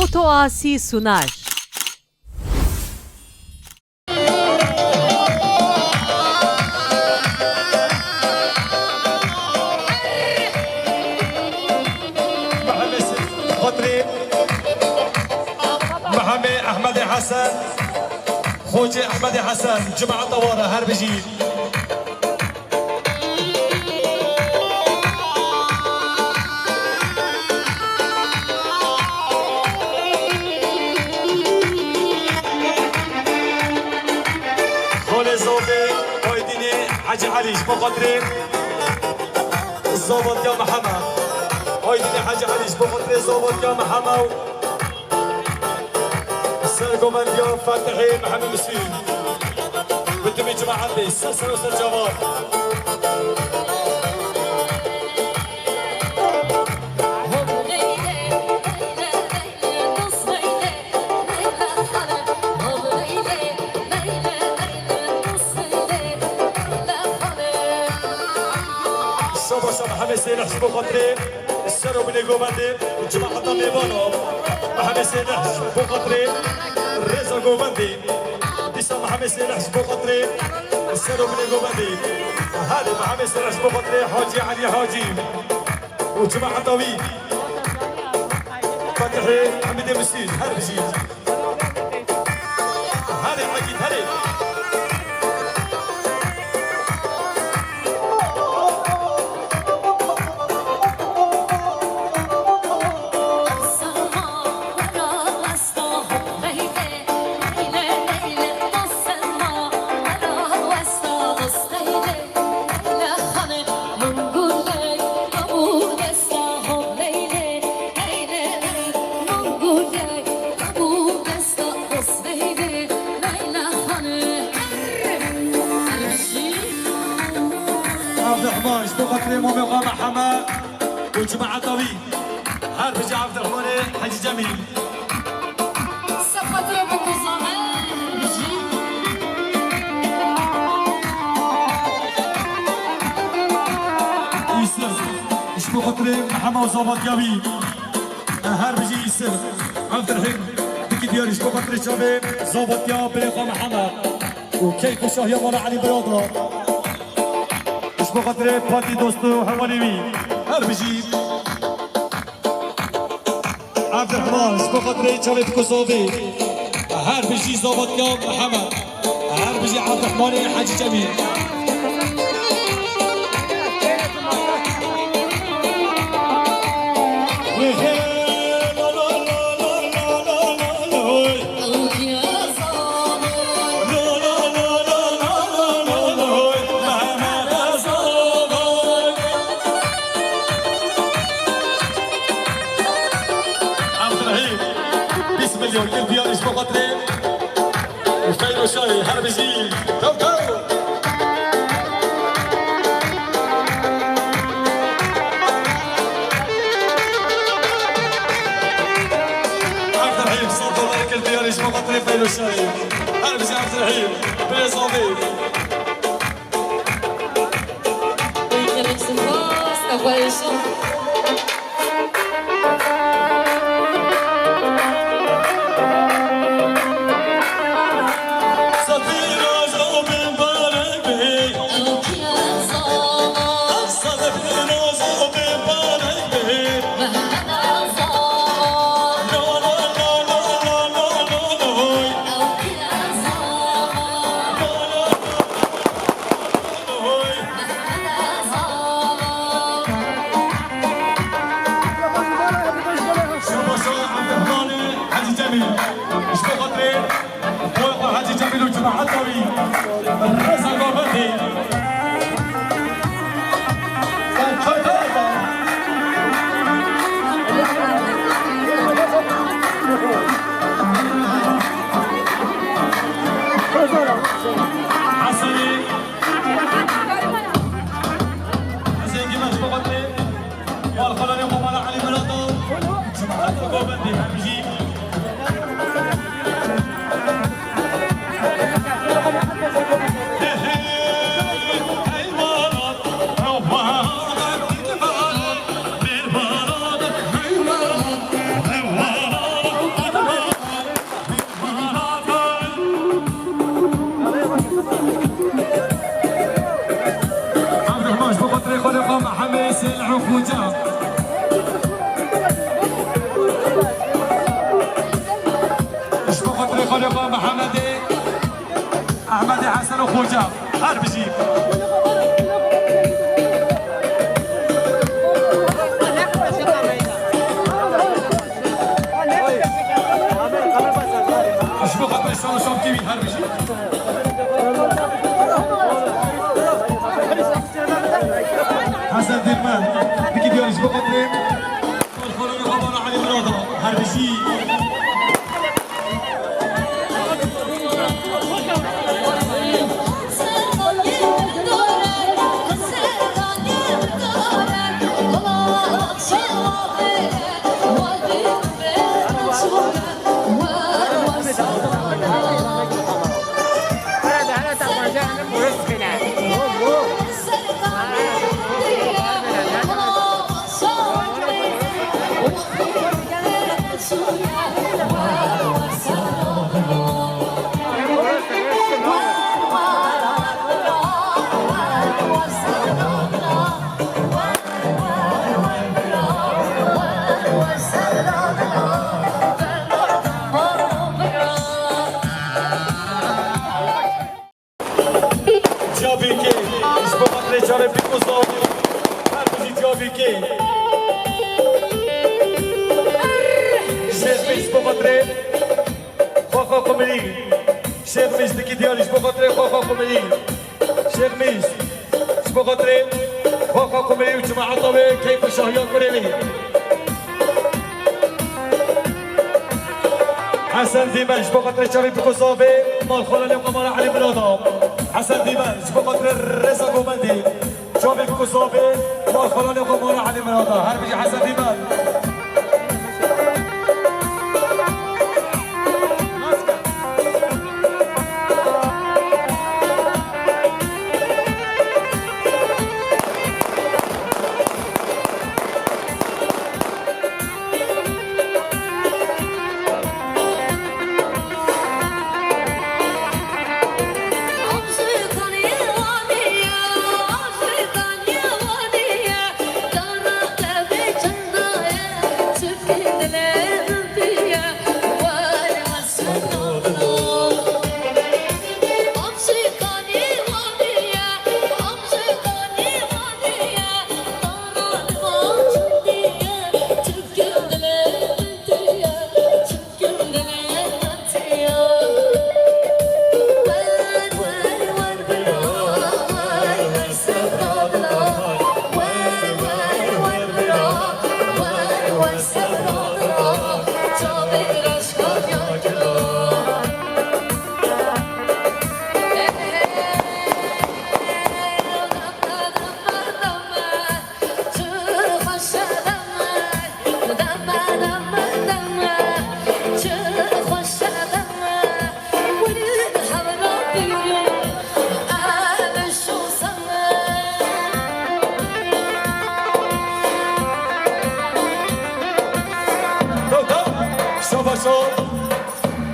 Foto Asi sunar. محمد احمد حسن خوجي احمد حسن جمعة طوارة هربجي خول زوبي قايديني حاجي علي بقدرين الزوبط يا محمد قايديني حاجي علي بقدرين الزوبط يا محمد سرقوا اليوم فاتحين محمد مسلم بدهم يجمع عندي السلسلة وسط الجواب الصبح صبح محمد سيد حسبوا قطرين السرو بنيقوا بندين الجماعة ضمي بانو محمد سيد حسبوا قطرين الرزا قوبندي ديسا محمد سيد حسبوا قطرين السرو بنيقوا بندين هذا محمد سيد حسبوا قطرين حاجي علي حاجي وجماعة طويل فتحي حمد مسيد هربجي هذا حقيت هذا عبد الرحمن شبوقة كريم ومقام حماء وجماعة طويل هربجي عبد الرحمن حجي جميل سقط ربك وصهر يسر شبوقة كريم محمد وصوبات جميل هربجي يسر عبد الرحيم بكي دياري شبوقة كريم شباب صوبات يا بريقة محمد وكيكو شاهية مرة علي برادرة بقدر پاتی دوستو حوالیوی هر بجید عبد الرحمن بقدر چاوید کسوبی هر بجی زابط یا محمد هر بجی عبد الرحمن حاجی جمیل مليون ديال اسبوع قطرين وفيلو شاي هربجي تو تو عبد الرحيم صوت الله ديال اسبوع قطرين فيلو شاي هربجي عبد الرحيم بريزومي حاجي جميل وجماعة طويل الرزا قوبندي حسني حسين جماش قوبندي والخلاني ومالا علي بلطو جماعة قوبندي هربجي خوجا اشبه خاطر خالقا محمد احمد حسن خوجا هر بجي اشبه خاطر شان شام كيمي هر بجي حسن ديرمان بكي ديال اشبه خاطر الخلون خبر علي مراضة هر بجي شيخ ميس ديكي ديالي شبو خاطري خوخا قمري شيخ ميس شبو خاطري خوخا قمري وجماعة طويل كيف شهيات مريلي حسن ديمان شبو خاطري شريف بكوصافي مال خلاني وقمر علي بلاضة حسن ديمان شبو خاطري رزا قومندي شريف بكوصافي مال خلاني وقمر علي بلاضة هربجي حسن ديمان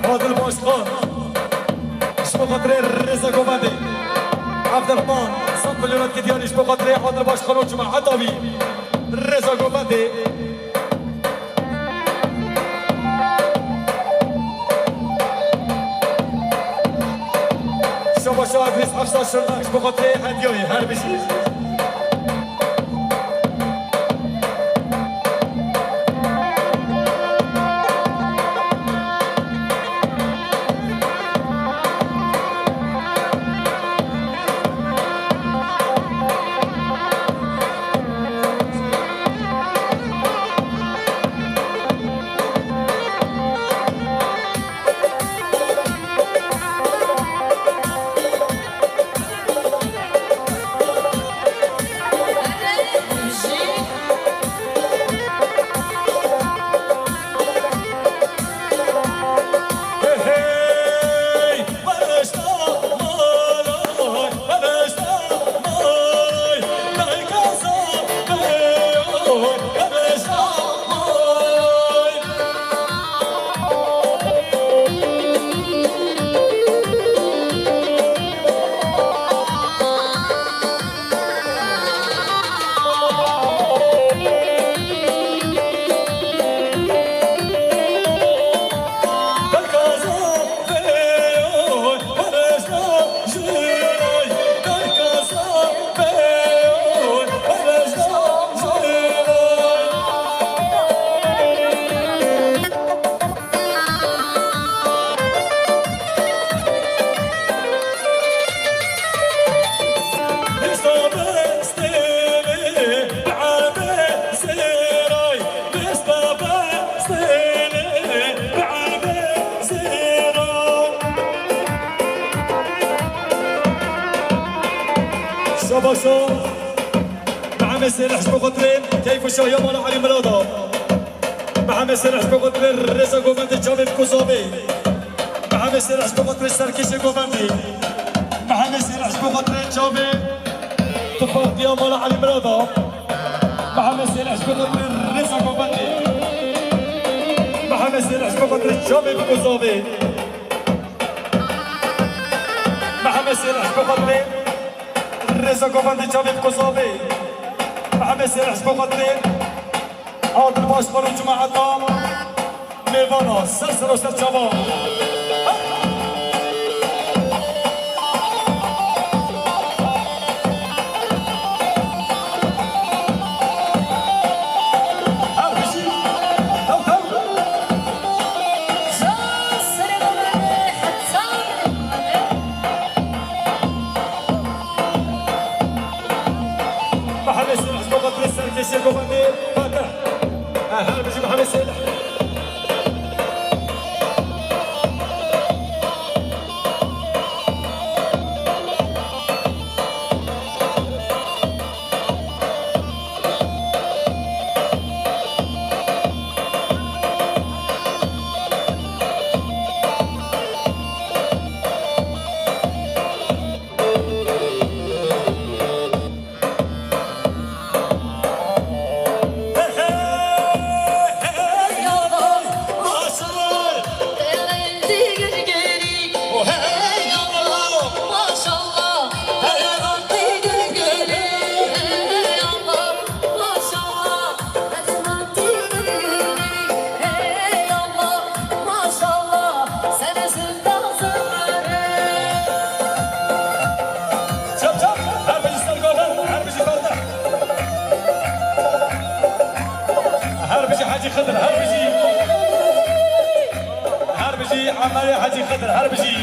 هذا الباشقان شبو خاطري رزا قومندي عبد الرحمن صف الولاد ديالي شبو خاطري هذا الباشقان وجماعة طبي رزا قومندي شبو شاهد ريس 15 شبو خاطري هديوي هربشي شو مع مسير حسب قطرين كيف الشهية مالا علي مرادا مع مسير حسب قطرين رزا قوفندي جابب كوزابي مع مسير حسب قطرين سركيشي قوفندي مع مسير حسب قطرين جابب تفاق يا مالا علي مرادا مع مسير حسب قطرين رزا قوفندي مع مسير حسب قطرين جابب كوزابي مع مسير حسب قطرين رزا قوفندي جابب كوزابي محمد سير حسب قدرين عاد الباشقر وجماعتنا ميفانا سلسلة وسط شباب كيشي قوفندي فاتح هلا بيجي محمد سيلح عمالي حاجي خضر هربجي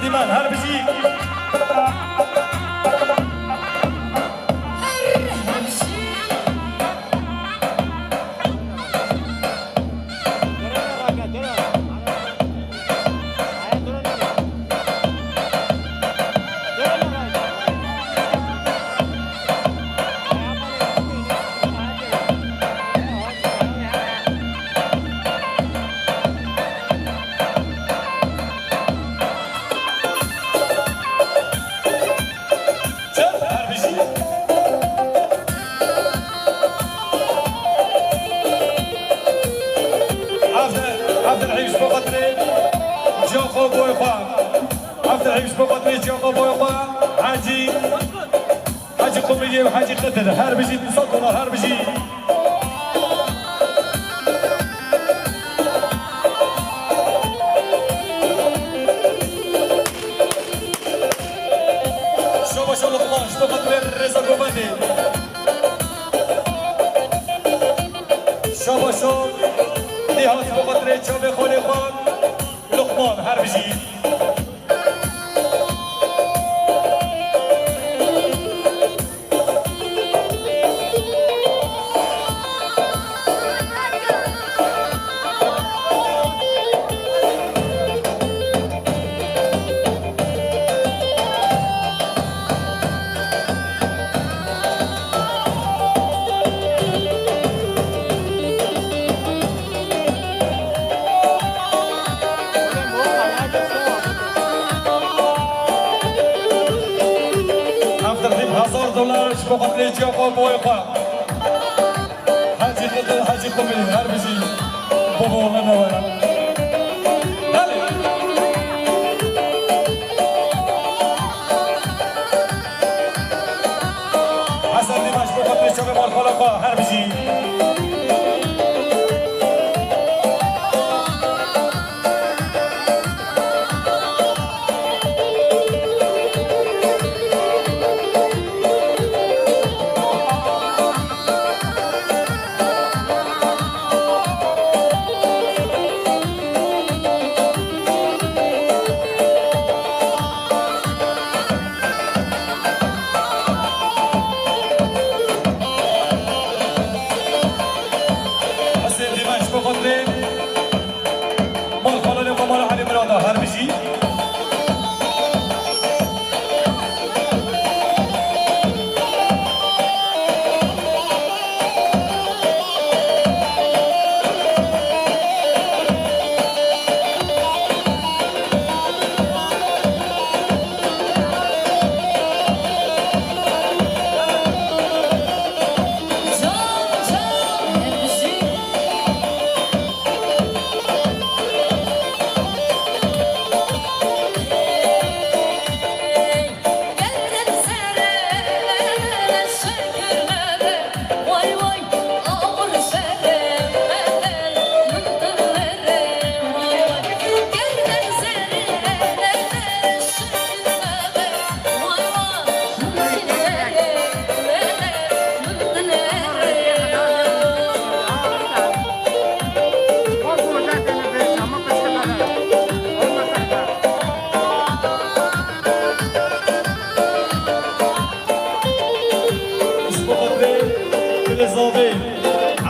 ديمان هربجي عبد العيش بوقتري جوخو بويخوا عبد العيش بوقتري جوخو بويخوا حاجي قمرية وحاجي خضر هربجي تصدر هربجي شوفوا شو الخلاص بوقتري رزا قوفندي شوفوا شو نهاية بقدر جامع خانه خان لقمان هربجي $1000 بقدر جاقو بويقا حاجي قدر حاجي قمري هربجي بابا والله نوايا حسن دمشق بقدر شبه مالخلقا هربجي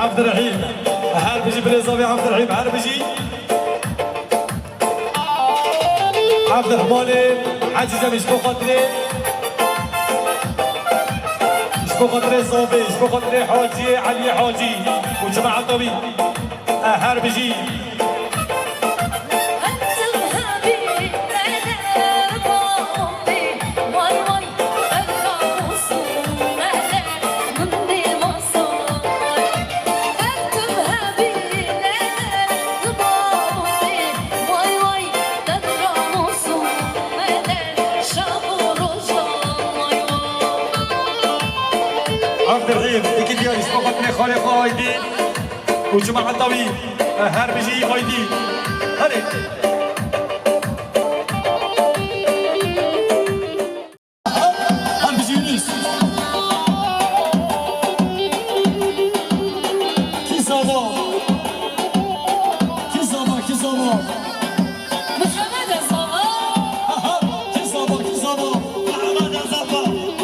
عبد الرحيم هربجي بريزاوي عبد الرحيم هربجي عبد الرحمن عزيزة مش بخاطري زوبي مش بخاطري حاجي علي حاجي وجماعة طبي هربجي عبد الرحيم يكي ديالي سبقتني خالق هايدي وجماعة طويل هربجي هايدي هري هربجي يونس كي صابا محمد صابا كي صابا محمد صابا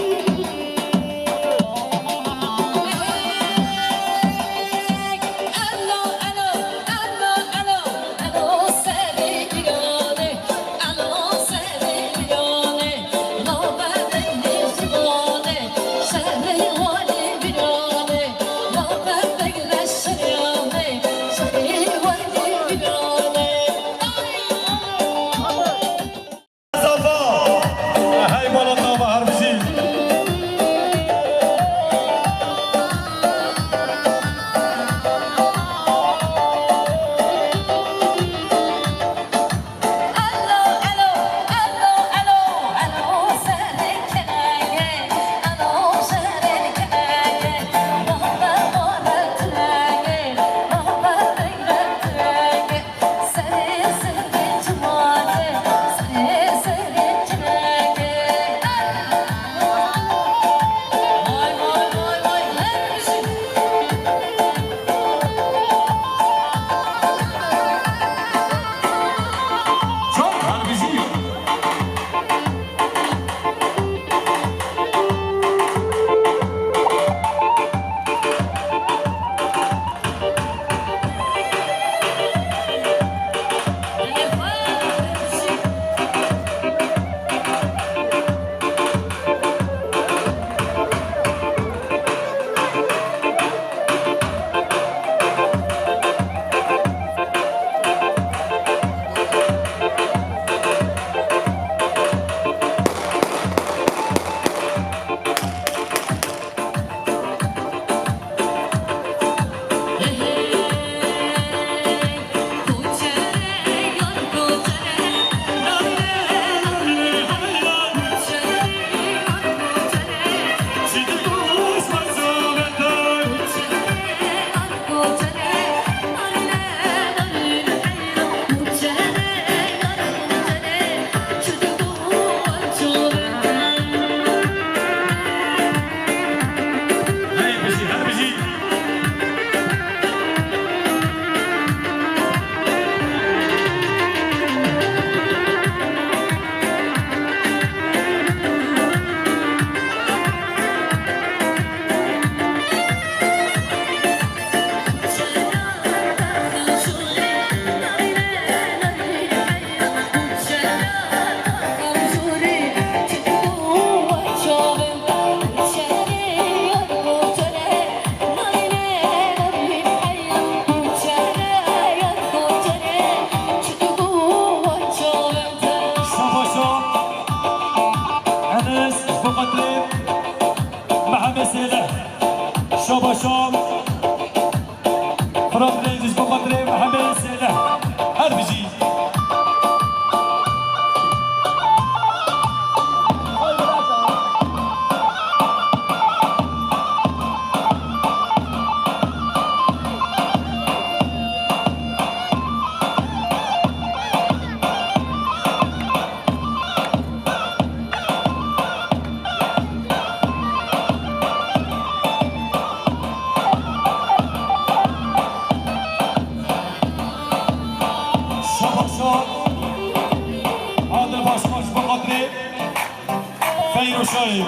خیر و شاید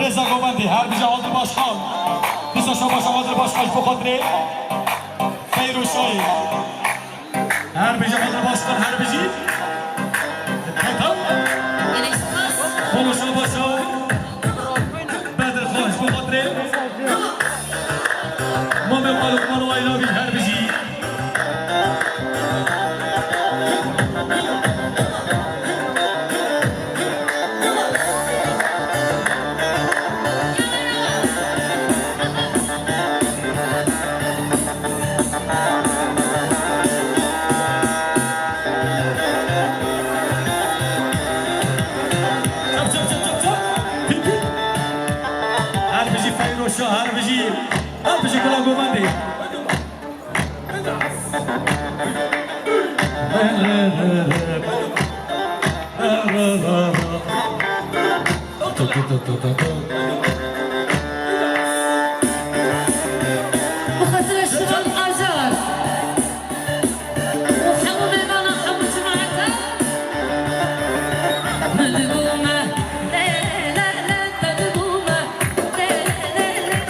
رضا گوبندی هر بیجا آلد باشخان بسا شما شما در باش خوش بخاطره خیر و شایی هر بجی خاطر باش کن هر بجی خلو شما شو بدر خوش بخاطره ما به مالک مالو ایلاوی هر بجی هر بجی کلا گوبندی بخاطر الشغل أجار وحاول أنا حاولت معك مدقومة لا لا لا مدقومة لا لا لا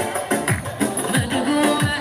مدقومة مدقومة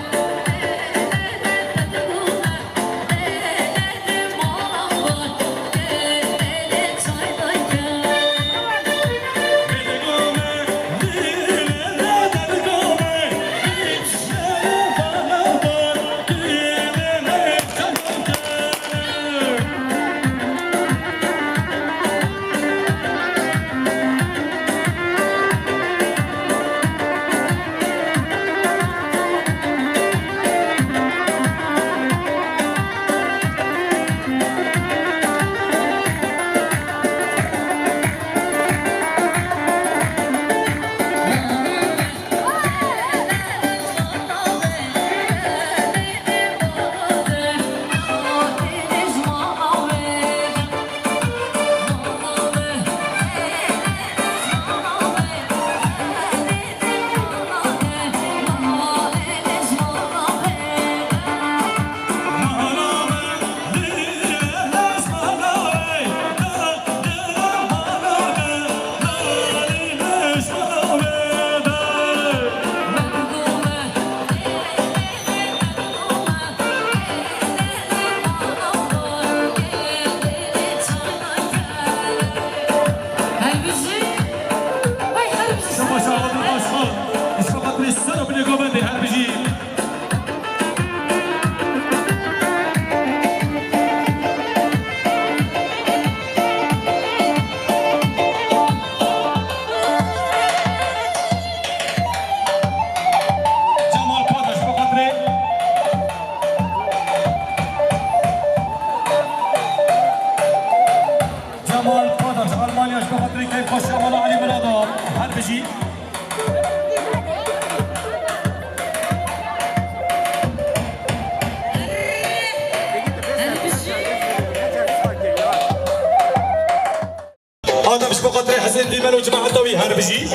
هذا مش بقدر حسين ديما وجماعة الضوي هربجي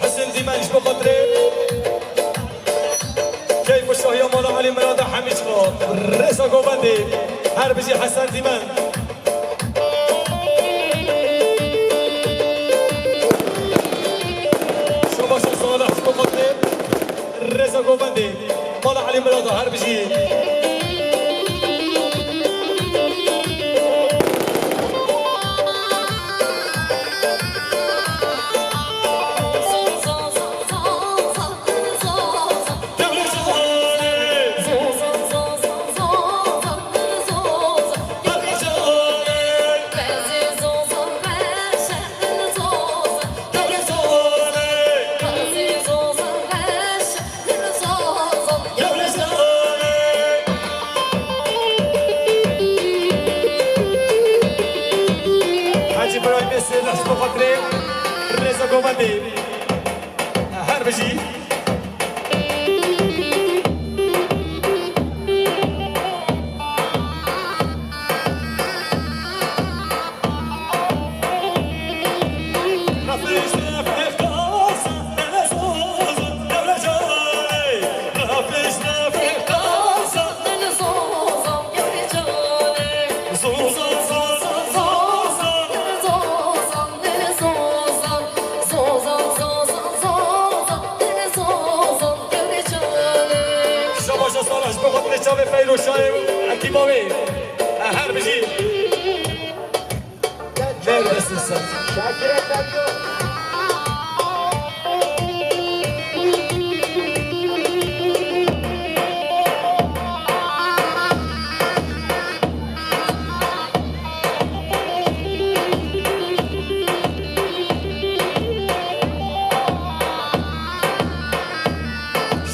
حسن ديما نجبو قدري كيف الشهية مولا علي مرادة حميد شغل رئيسة قوباندي هربجي حسن ديمان شباش صالح نجبو قدري رئيسة قوباندي مولا علي مرادة هربجي بخاطري رضا قومندي هربجي شافي فايلو شايو انتيموي هربجي لا بس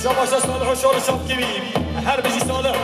شاباش صالح وشور شاب كبير هربجي صالح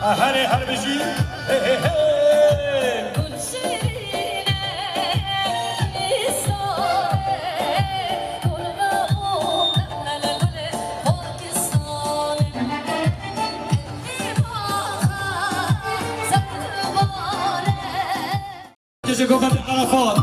هاني هربجي تجي قبل عرفات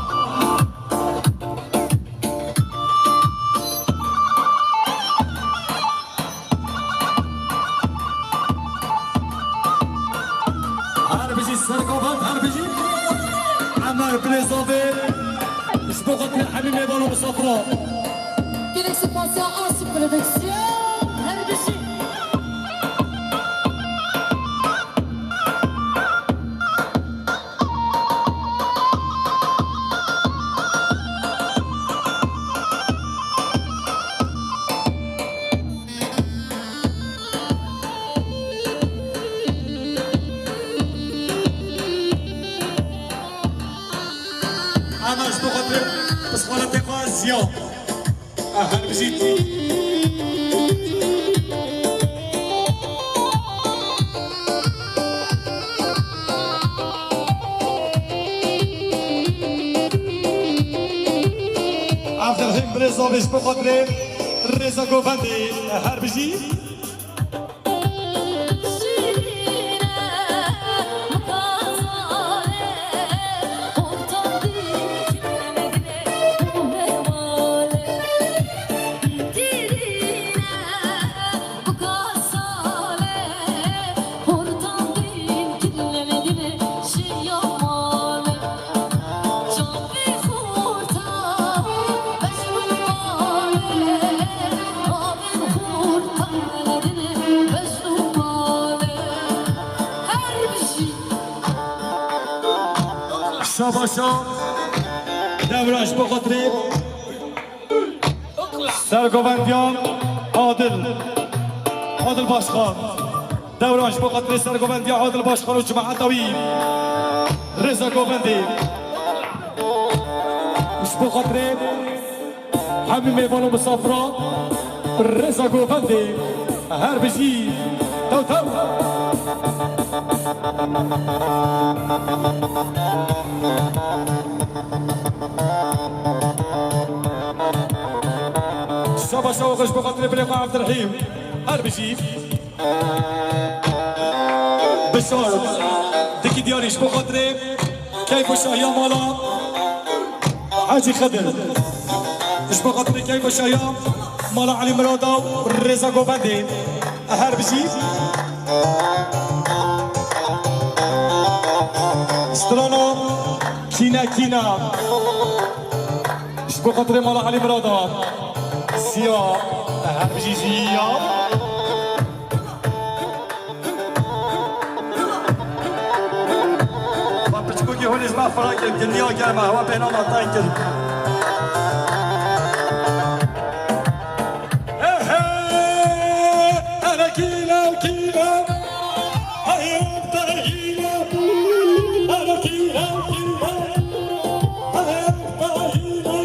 هربجي السرقوبات هربجي عمار بليزوفيل سبوقت من حبيب يبالو بصفراء Quelle expansion en sous-production هربجي أنا أشبه خاطر بس ولا تقاسيون هربجي عبد الرحيم بريزون أشبه خاطر رضا قوفندي هربجي شاباشا دورش بخاطري سرگوبندیان عادل باشخان دورش بخاطري سرگوبندیان عادل باشخان و جماعت طویل رضا گوبندی مش بخاطري حمي ميبانو مسافرة رضا گوبندی هربجي تو شابا شوقش بخاطر بلقاء عبد الرحيم هربجي بشار ديكي دياريش بخاطر كيف شاهيا مالا حاجي خضر اش بخاطر كيف شاهيا مالا علي مرادا رضا گوبندی هر بشي سترانو كينا كينا شبو خاطري مالا علي مرادا سيا هر بشي سيا بچكوكي هوني زما فراك الدنيا كما هو بين الله طايكل انا كيلا كيلا ايوب طايلا انا كيلا كيلا ايوب طايلا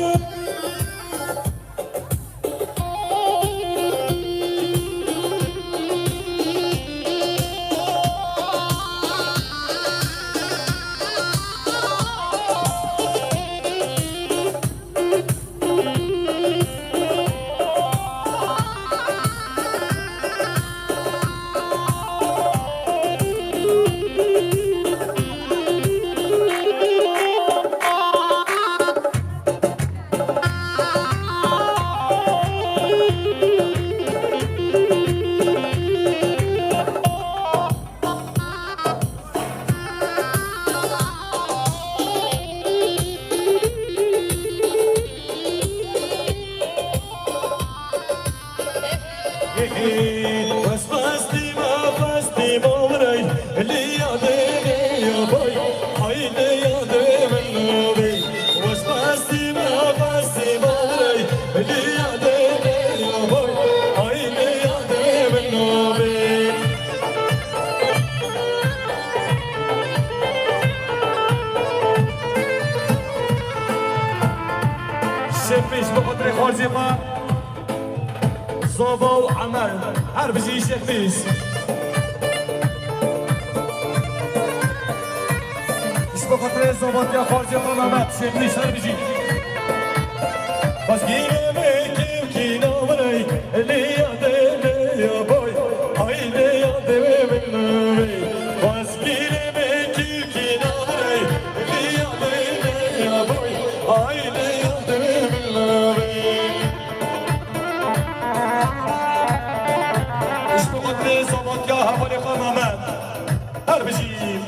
بس ما مري اللي يعديني يا باي هاي اللي يعدي من نوبي بس ما مري اللي يعديني يا باي هاي اللي يعدي من نوبي شفيش بقدر خارجي ما صوبة وعمل حرب جي شفيس شبه خاطري صوبات يا خارجي طلبات شفيس حرب جي بس كينا ميكي وكينا مري اللي يعدي يا باي هاي اللي يعدي من نوري بس كينا ميكي وكينا مري اللي يعدي يا باي هاي اللي يعدي من نوري صوت يا هبل قمامات هرب جيب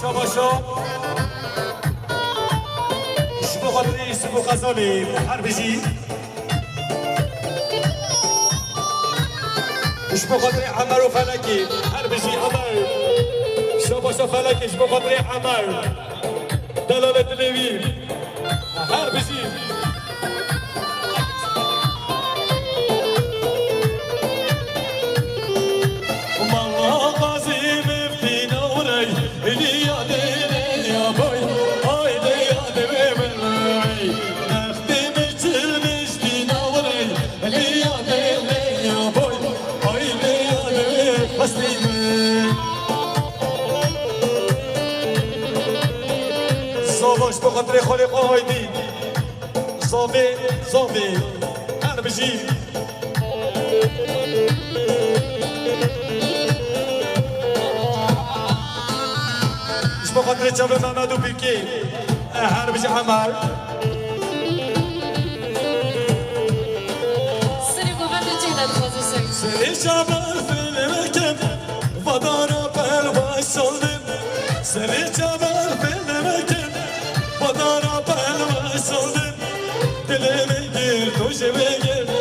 شباشا شبو خطري شبو غزالي هرب جيب شبو خاطري عمر وفلكي حربجي عمر شباشا فلكي شبو خاطري عمر دلالة تلفزيون حربجي والله غازي مفتي نوري اللي يعديني يا باي هاي اللي يعدي من نوري نختي مجتي نوري اللي يعديني يا باي صوباش بقدر خلق هايدي صوبي انا بجيب مش بقدر تشوف محمد وبيكي انا بجي عمار سري شباب في المكان فضانا بالباش صلب سري شباب في المكان فضانا بالباش صلب دلي ميجر توجي ميجر